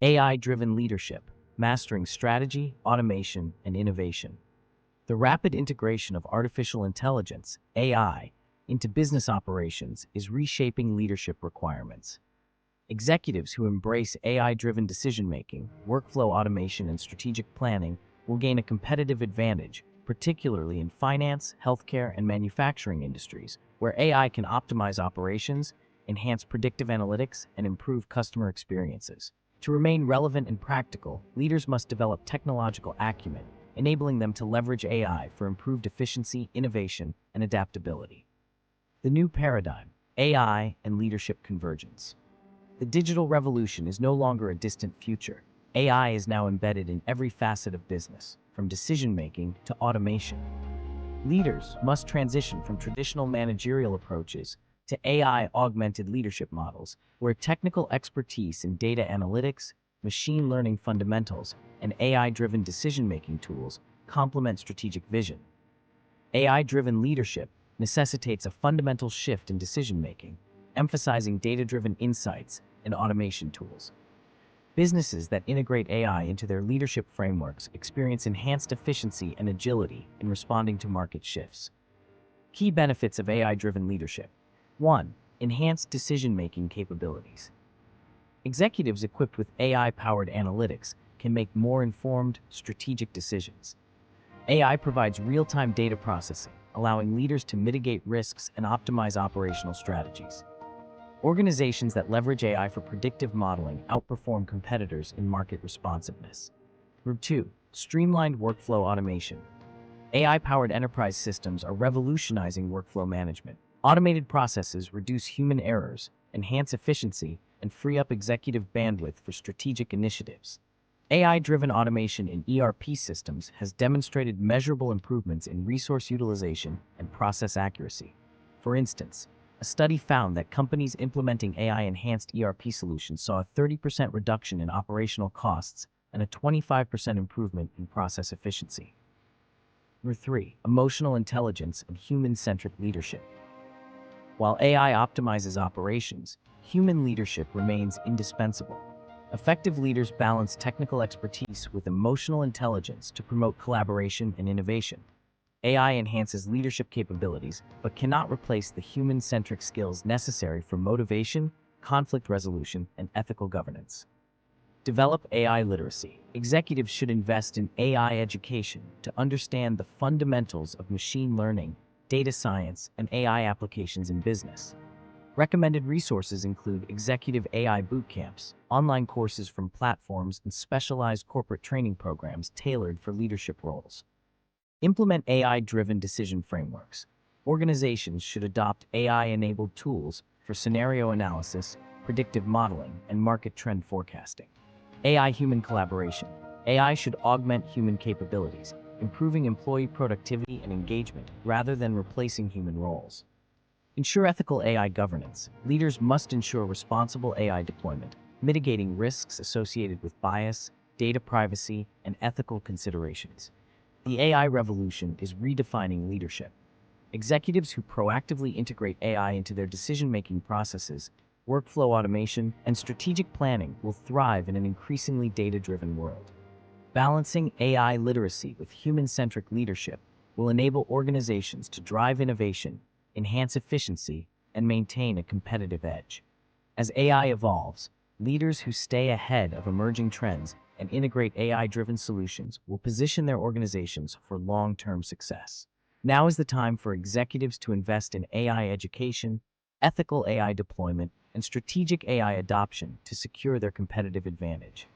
AI-driven leadership, mastering strategy, automation, and innovation. The rapid integration of artificial intelligence, AI, into business operations is reshaping leadership requirements. Executives who embrace AI-driven decision-making, workflow automation, and strategic planning will gain a competitive advantage, particularly in finance, healthcare, and manufacturing industries, where AI can optimize operations, enhance predictive analytics, and improve customer experiences. To remain relevant and practical, leaders must develop technological acumen, enabling them to leverage AI for improved efficiency, innovation, and adaptability. The new paradigm, AI and leadership convergence. The digital revolution is no longer a distant future. AI is now embedded in every facet of business, from decision-making to automation. Leaders must transition from traditional managerial approaches to AI-augmented leadership models, where technical expertise in data analytics, machine learning fundamentals, and AI-driven decision-making tools complement strategic vision. AI-driven leadership necessitates a fundamental shift in decision-making, emphasizing data-driven insights and automation tools. Businesses that integrate AI into their leadership frameworks experience enhanced efficiency and agility in responding to market shifts. Key benefits of AI-driven leadership. 1. Enhanced decision-making capabilities. Executives equipped with AI-powered analytics can make more informed, strategic decisions. AI provides real-time data processing, allowing leaders to mitigate risks and optimize operational strategies. Organizations that leverage AI for predictive modeling outperform competitors in market responsiveness. Group 2. Streamlined workflow automation. AI-powered enterprise systems are revolutionizing workflow management. Automated processes reduce human errors, enhance efficiency, and free up executive bandwidth for strategic initiatives. AI-driven automation in ERP systems has demonstrated measurable improvements in resource utilization and process accuracy. For instance, a study found that companies implementing AI-enhanced ERP solutions saw a 30% reduction in operational costs and a 25% improvement in process efficiency. Number 3. Emotional intelligence and human-centric leadership. While AI optimizes operations, human leadership remains indispensable. Effective leaders balance technical expertise with emotional intelligence to promote collaboration and innovation. AI enhances leadership capabilities, but cannot replace the human-centric skills necessary for motivation, conflict resolution, and ethical governance. Develop AI literacy. Executives should invest in AI education to understand the fundamentals of machine learning, data science, and AI applications in business. Recommended resources include executive AI bootcamps, online courses from platforms, and specialized corporate training programs tailored for leadership roles. Implement AI-driven decision frameworks. Organizations should adopt AI-enabled tools for scenario analysis, predictive modeling, and market trend forecasting. AI-human collaboration. AI should augment human capabilities, improving employee productivity and engagement rather than replacing human roles. Ensure ethical AI governance. Leaders must ensure responsible AI deployment, mitigating risks associated with bias, data privacy, and ethical considerations. The AI revolution is redefining leadership. Executives who proactively integrate AI into their decision-making processes, workflow automation, and strategic planning will thrive in an increasingly data-driven world. Balancing AI literacy with human-centric leadership will enable organizations to drive innovation, enhance efficiency, and maintain a competitive edge. As AI evolves, leaders who stay ahead of emerging trends and integrate AI-driven solutions will position their organizations for long-term success. Now is the time for executives to invest in AI education, ethical AI deployment, and strategic AI adoption to secure their competitive advantage.